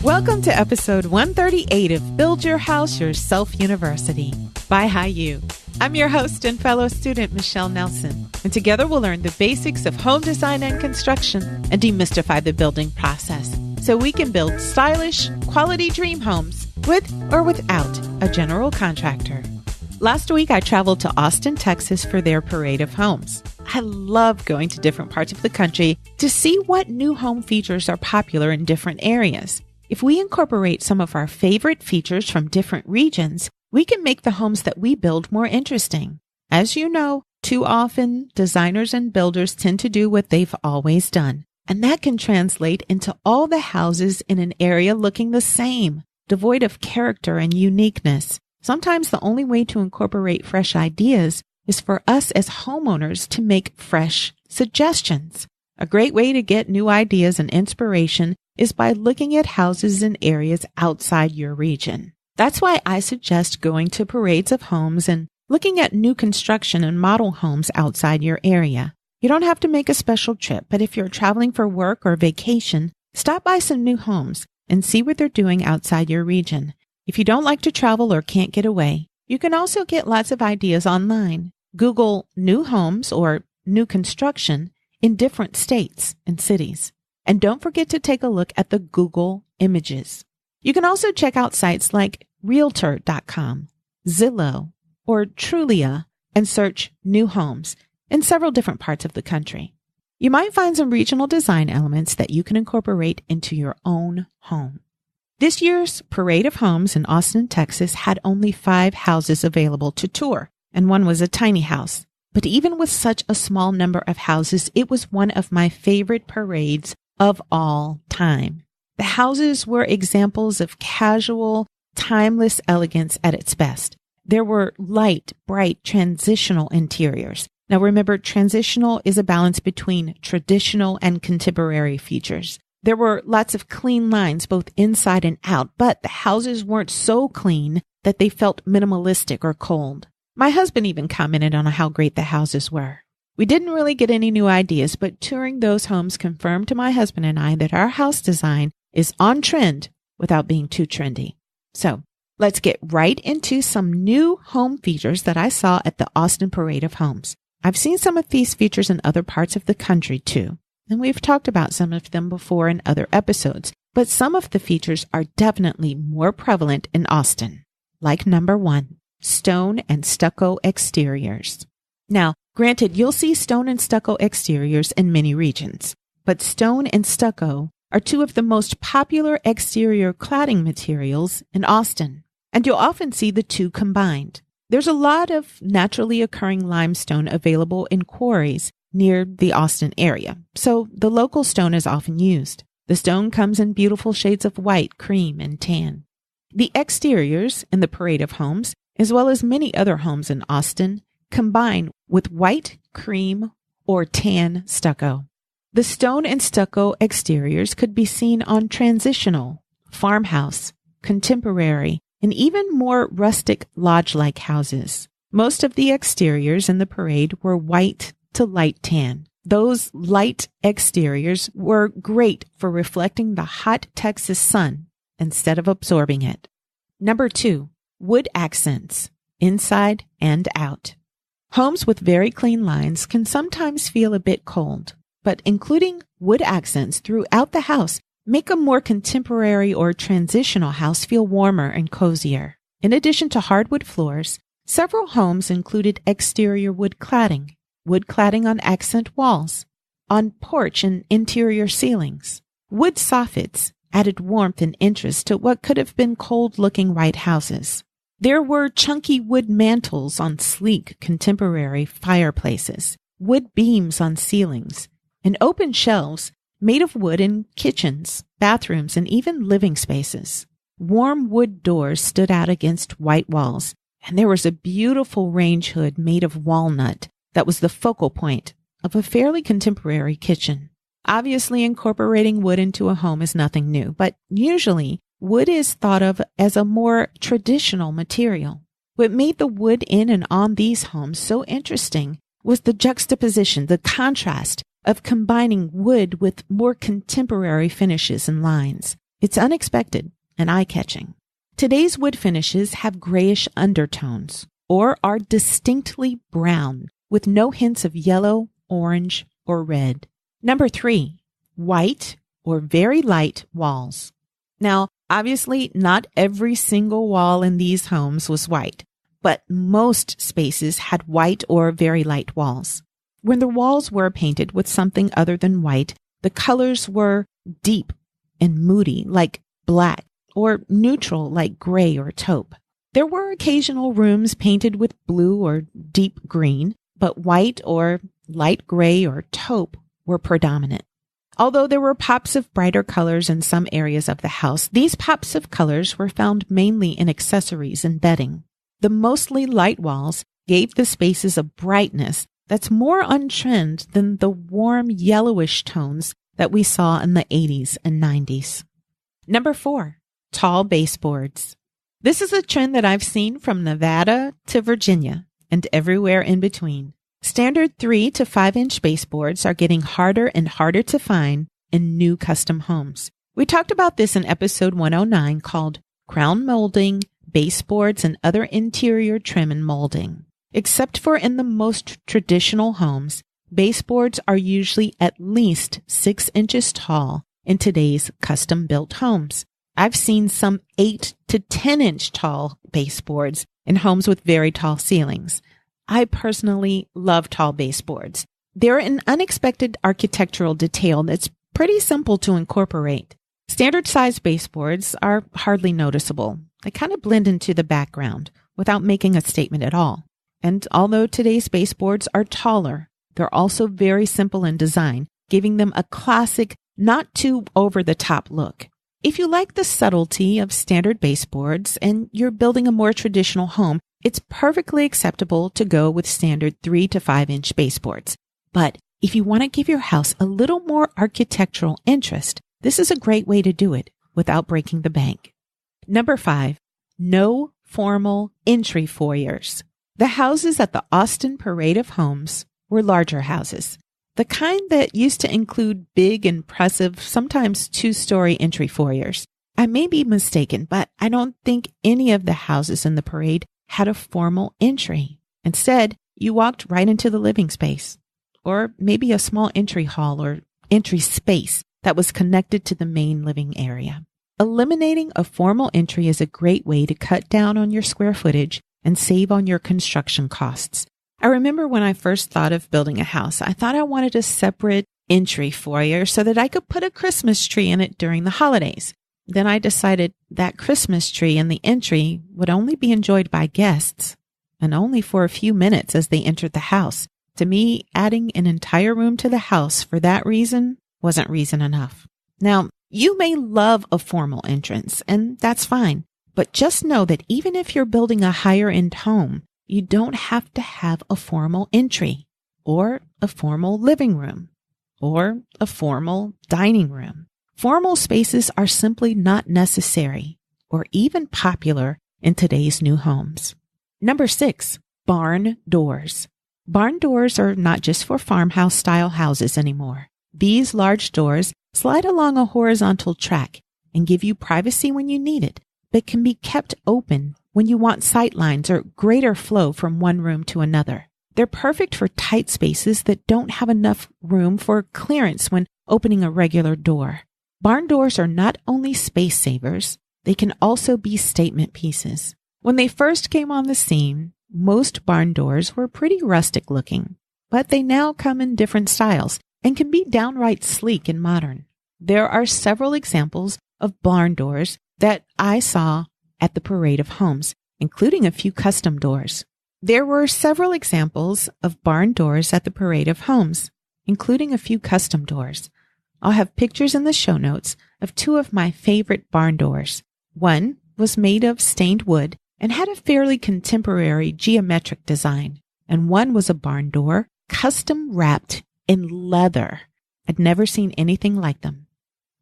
Welcome to episode 138 of Build Your House Yourself University by BYHYU. I'm your host and fellow student, Michelle Nelson, and together we'll learn the basics of home design and construction and demystify the building process so we can build stylish, quality dream homes with or without a general contractor. Last week, I traveled to Austin, Texas for their Parade of Homes. I love going to different parts of the country to see what new home features are popular in different areas. If we incorporate some of our favorite features from different regions, we can make the homes that we build more interesting. As you know, too often, designers and builders tend to do what they've always done, and that can translate into all the houses in an area looking the same, devoid of character and uniqueness. Sometimes the only way to incorporate fresh ideas is for us as homeowners to make fresh suggestions. A great way to get new ideas and inspiration is by looking at houses in areas outside your region. That's why I suggest going to parades of homes and looking at new construction and model homes outside your area. You don't have to make a special trip, but if you're traveling for work or vacation, stop by some new homes and see what they're doing outside your region. If you don't like to travel or can't get away, you can also get lots of ideas online. Google new homes or new construction in different states and cities. And don't forget to take a look at the Google images. You can also check out sites like Realtor.com, Zillow, or Trulia and search new homes in several different parts of the country. You might find some regional design elements that you can incorporate into your own home. This year's Parade of Homes in Austin, Texas had only 5 houses available to tour, and one was a tiny house. But even with such a small number of houses, it was one of my favorite parades of all time. The houses were examples of casual, timeless elegance at its best. There were light, bright, transitional interiors. Now remember, transitional is a balance between traditional and contemporary features. There were lots of clean lines both inside and out, but the houses weren't so clean that they felt minimalistic or cold. My husband even commented on how great the houses were. We didn't really get any new ideas, but touring those homes confirmed to my husband and I that our house design is on trend without being too trendy. So let's get right into some new home features that I saw at the Austin Parade of Homes. I've seen some of these features in other parts of the country too, and we've talked about some of them before in other episodes, but some of the features are definitely more prevalent in Austin. Like number 1, stone and stucco exteriors. Now, granted, you'll see stone and stucco exteriors in many regions, but stone and stucco are 2 of the most popular exterior cladding materials in Austin, and you'll often see the 2 combined. There's a lot of naturally occurring limestone available in quarries near the Austin area, so the local stone is often used. The stone comes in beautiful shades of white, cream, and tan. The exteriors in the Parade of Homes, as well as many other homes in Austin, combine with white, cream, or tan stucco. The stone and stucco exteriors could be seen on transitional, farmhouse, contemporary, and even more rustic lodge-like houses. Most of the exteriors in the parade were white to light tan. Those light exteriors were great for reflecting the hot Texas sun instead of absorbing it. Number 2, wood accents, inside and out. Homes with very clean lines can sometimes feel a bit cold, but including wood accents throughout the house make a more contemporary or transitional house feel warmer and cozier. In addition to hardwood floors, several homes included exterior wood cladding on accent walls, on porch and interior ceilings. Wood soffits added warmth and interest to what could have been cold-looking white houses. There were chunky wood mantels on sleek, contemporary fireplaces, wood beams on ceilings, and open shelves made of wood in kitchens, bathrooms, and even living spaces. Warm wood doors stood out against white walls, and there was a beautiful range hood made of walnut that was the focal point of a fairly contemporary kitchen. Obviously, incorporating wood into a home is nothing new, but usually wood is thought of as a more traditional material. What made the wood in and on these homes so interesting was the juxtaposition, the contrast of combining wood with more contemporary finishes and lines. It's unexpected and eye-catching. Today's wood finishes have grayish undertones or are distinctly brown with no hints of yellow, orange, or red. Number 3, white or very light walls. Now, obviously, not every single wall in these homes was white, but most spaces had white or very light walls. When the walls were painted with something other than white, the colors were deep and moody, like black, or neutral, like gray or taupe. There were occasional rooms painted with blue or deep green, but white or light gray or taupe were predominant. Although there were pops of brighter colors in some areas of the house, these pops of colors were found mainly in accessories and bedding. The mostly light walls gave the spaces a brightness that's more on trend than the warm yellowish tones that we saw in the 80s and 90s. Number 4, tall baseboards. This is a trend that I've seen from Nevada to Virginia and everywhere in between. Standard 3 to 5 inch baseboards are getting harder and harder to find in new custom homes. We talked about this in episode 109 called Crown Molding, Baseboards, and Other Interior Trim and Molding. Except for in the most traditional homes, baseboards are usually at least 6 inches tall in today's custom-built homes. I've seen some 8 to 10 inch tall baseboards in homes with very tall ceilings. I personally love tall baseboards. They're an unexpected architectural detail that's pretty simple to incorporate. Standard size baseboards are hardly noticeable. They kind of blend into the background without making a statement at all. And although today's baseboards are taller, they're also very simple in design, giving them a classic, not too over-the-top look. If you like the subtlety of standard baseboards and you're building a more traditional home, it's perfectly acceptable to go with standard 3 to 5 inch baseboards. But if you want to give your house a little more architectural interest, this is a great way to do it without breaking the bank. Number 5, no formal entry foyers. The houses at the Austin Parade of Homes were larger houses, the kind that used to include big, impressive, sometimes 2-story entry foyers. I may be mistaken, but I don't think any of the houses in the parade had a formal entry. Instead, you walked right into the living space, or maybe a small entry hall or entry space that was connected to the main living area. Eliminating a formal entry is a great way to cut down on your square footage and save on your construction costs. I remember when I first thought of building a house, I thought I wanted a separate entry foyer so that I could put a Christmas tree in it during the holidays. Then I decided that Christmas tree in the entry would only be enjoyed by guests, and only for a few minutes as they entered the house. To me, adding an entire room to the house for that reason wasn't reason enough. Now, you may love a formal entrance, and that's fine. But just know that even if you're building a higher-end home, you don't have to have a formal entry, or a formal living room, or a formal dining room. Formal spaces are simply not necessary or even popular in today's new homes. Number 6, barn doors. Barn doors are not just for farmhouse-style houses anymore. These large doors slide along a horizontal track and give you privacy when you need it, but can be kept open when you want sight lines or greater flow from one room to another. They're perfect for tight spaces that don't have enough room for clearance when opening a regular door. Barn doors are not only space savers, they can also be statement pieces. When they first came on the scene, most barn doors were pretty rustic looking, but they now come in different styles and can be downright sleek and modern. There are several examples of barn doors that I saw at the Parade of Homes, including a few custom doors. There were several examples of barn doors at the Parade of Homes, including a few custom doors. I'll have pictures in the show notes of 2 of my favorite barn doors. One was made of stained wood and had a fairly contemporary geometric design, and one was a barn door custom wrapped in leather. I'd never seen anything like them.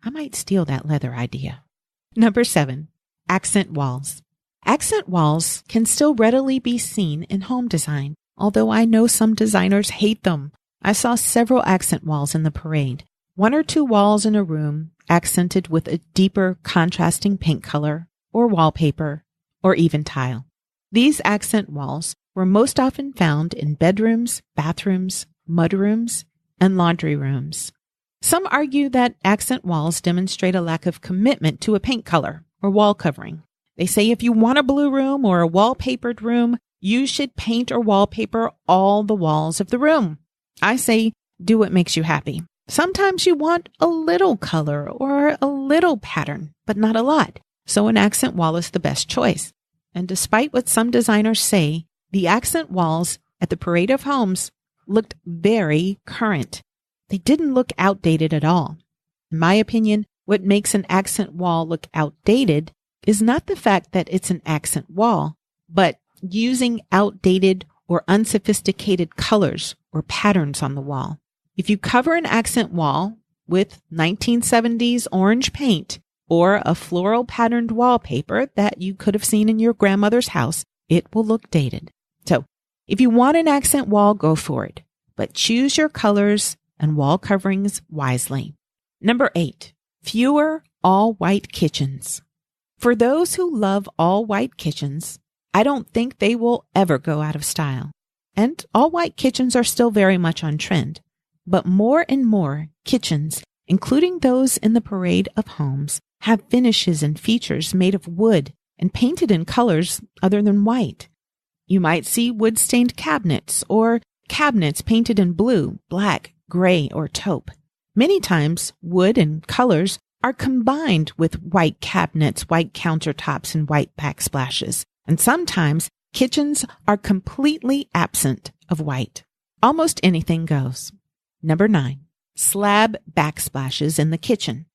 I might steal that leather idea. Number 7, accent walls. Accent walls can still readily be seen in home design, although I know some designers hate them. I saw several accent walls in the parade. One or two walls in a room accented with a deeper contrasting paint color or wallpaper or even tile. These accent walls were most often found in bedrooms, bathrooms, mudrooms, and laundry rooms. Some argue that accent walls demonstrate a lack of commitment to a paint color or wall covering. They say if you want a blue room or a wallpapered room, you should paint or wallpaper all the walls of the room. I say do what makes you happy. Sometimes you want a little color or a little pattern, but not a lot. So an accent wall is the best choice. And despite what some designers say, the accent walls at the Parade of Homes looked very current. They didn't look outdated at all. In my opinion, what makes an accent wall look outdated is not the fact that it's an accent wall, but using outdated or unsophisticated colors or patterns on the wall. If you cover an accent wall with 1970s orange paint or a floral patterned wallpaper that you could have seen in your grandmother's house, it will look dated. So if you want an accent wall, go for it, but choose your colors and wall coverings wisely. Number 8, fewer all-white kitchens. For those who love all-white kitchens, I don't think they will ever go out of style. And all-white kitchens are still very much on trend. But more and more kitchens, including those in the Parade of Homes, have finishes and features made of wood and painted in colors other than white. You might see wood-stained cabinets or cabinets painted in blue, black, gray, or taupe. Many times, wood and colors are combined with white cabinets, white countertops, and white backsplashes. And sometimes, kitchens are completely absent of white. Almost anything goes. Number 9, slab backsplashes in the kitchen.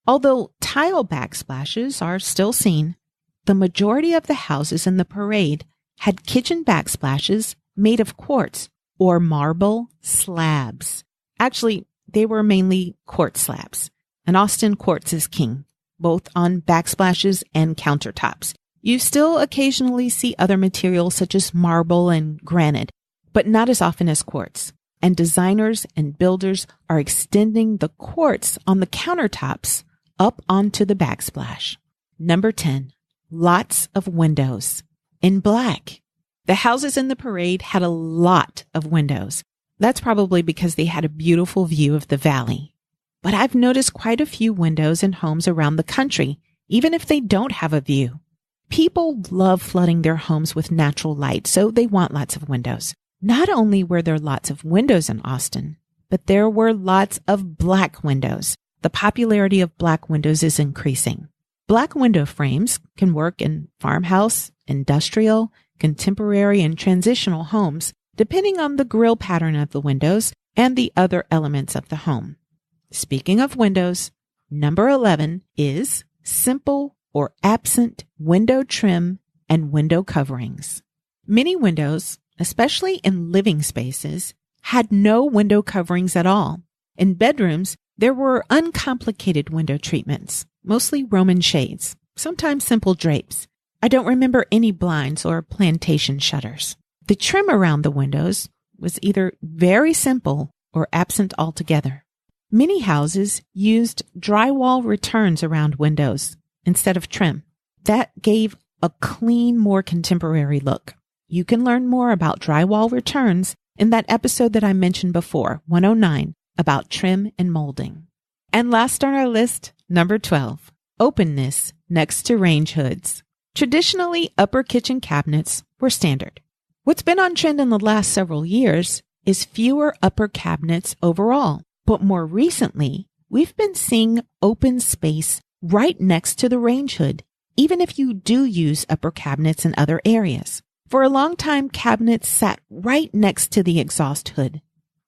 Although tile backsplashes are still seen, the majority of the houses in the parade had kitchen backsplashes made of quartz or marble slabs. Actually, they were mainly quartz slabs, and Austin quartz is king, both on backsplashes and countertops. You still occasionally see other materials such as marble and granite, but not as often as quartz. And designers and builders are extending the quartz on the countertops up onto the backsplash. Number 10, lots of windows in black. The houses in the parade had a lot of windows. That's probably because they had a beautiful view of the valley. But I've noticed quite a few windows in homes around the country, even if they don't have a view. People love flooding their homes with natural light, so they want lots of windows. Not only were there lots of windows in Austin, but there were lots of black windows. The popularity of black windows is increasing. Black window frames can work in farmhouse, industrial, contemporary, and transitional homes, depending on the grille pattern of the windows and the other elements of the home. Speaking of windows, number 11 is simple or absent window trim and window coverings. Many windows, especially in living spaces, had no window coverings at all. In bedrooms, there were uncomplicated window treatments, mostly Roman shades, sometimes simple drapes. I don't remember any blinds or plantation shutters. The trim around the windows was either very simple or absent altogether. Many houses used drywall returns around windows instead of trim. That gave a clean, more contemporary look. You can learn more about drywall returns in that episode that I mentioned before, 109, about trim and molding. And last on our list, number 12, openness next to range hoods. Traditionally, upper kitchen cabinets were standard. What's been on trend in the last several years is fewer upper cabinets overall. But more recently, we've been seeing open space right next to the range hood, even if you do use upper cabinets in other areas. For a long time, cabinets sat right next to the exhaust hood.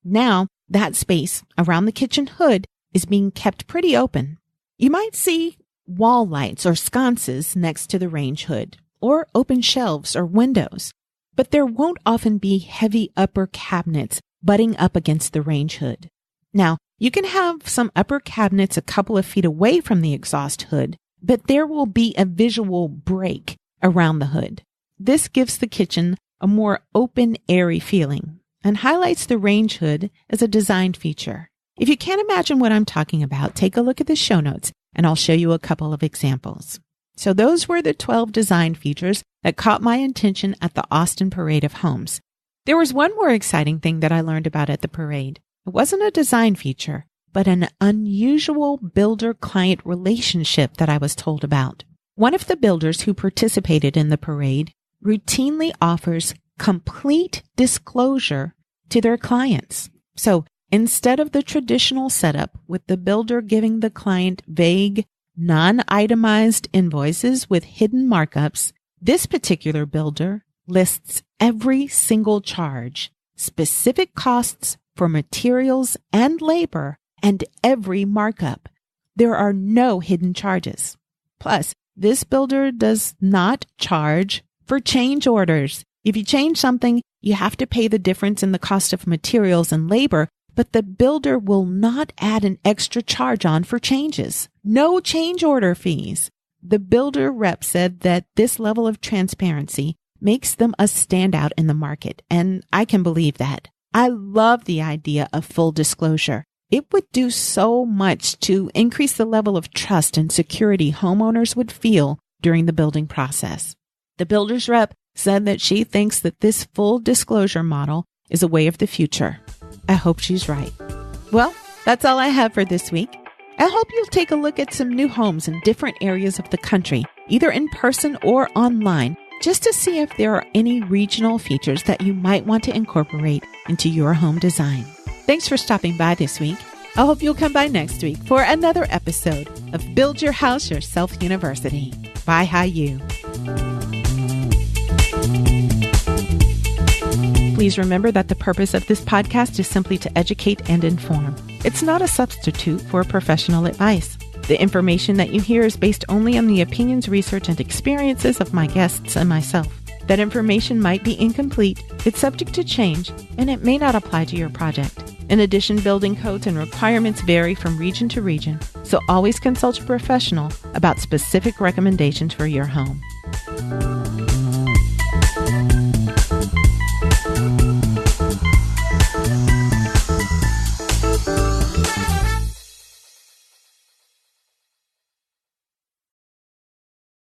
Now, that space around the kitchen hood is being kept pretty open. You might see wall lights or sconces next to the range hood, or open shelves or windows, but there won't often be heavy upper cabinets butting up against the range hood. Now, you can have some upper cabinets a couple of feet away from the exhaust hood, but there will be a visual break around the hood. This gives the kitchen a more open, airy feeling. and highlights the range hood as a design feature. If you can't imagine what I'm talking about, take a look at the show notes and I'll show you a couple of examples. So those were the 12 design features that caught my attention at the Austin Parade of Homes. There was one more exciting thing that I learned about at the parade. It wasn't a design feature, but an unusual builder-client relationship that I was told about. One of the builders who participated in the parade routinely offers complete disclosure to their clients. So instead of the traditional setup with the builder giving the client vague, non-itemized invoices with hidden markups, this particular builder lists every single charge, specific costs for materials and labor, and every markup. There are no hidden charges. Plus, this builder does not charge for change orders. If you change something, you have to pay the difference in the cost of materials and labor, but the builder will not add an extra charge on for changes. No change order fees. The builder rep said that this level of transparency makes them a standout in the market, and I can believe that. I love the idea of full disclosure. It would do so much to increase the level of trust and security homeowners would feel during the building process. The builder's rep said that she thinks that this full disclosure model is a way of the future. I hope she's right. Well, that's all I have for this week. I hope you'll take a look at some new homes in different areas of the country, either in person or online, just to see if there are any regional features that you might want to incorporate into your home design. Thanks for stopping by this week. I hope you'll come by next week for another episode of Build Your House Yourself University. BYHYU. Please remember that the purpose of this podcast is simply to educate and inform. It's not a substitute for professional advice. The information that you hear is based only on the opinions, research, and experiences of my guests and myself. That information might be incomplete, it's subject to change, and it may not apply to your project. In addition, building codes and requirements vary from region to region, so always consult a professional about specific recommendations for your home.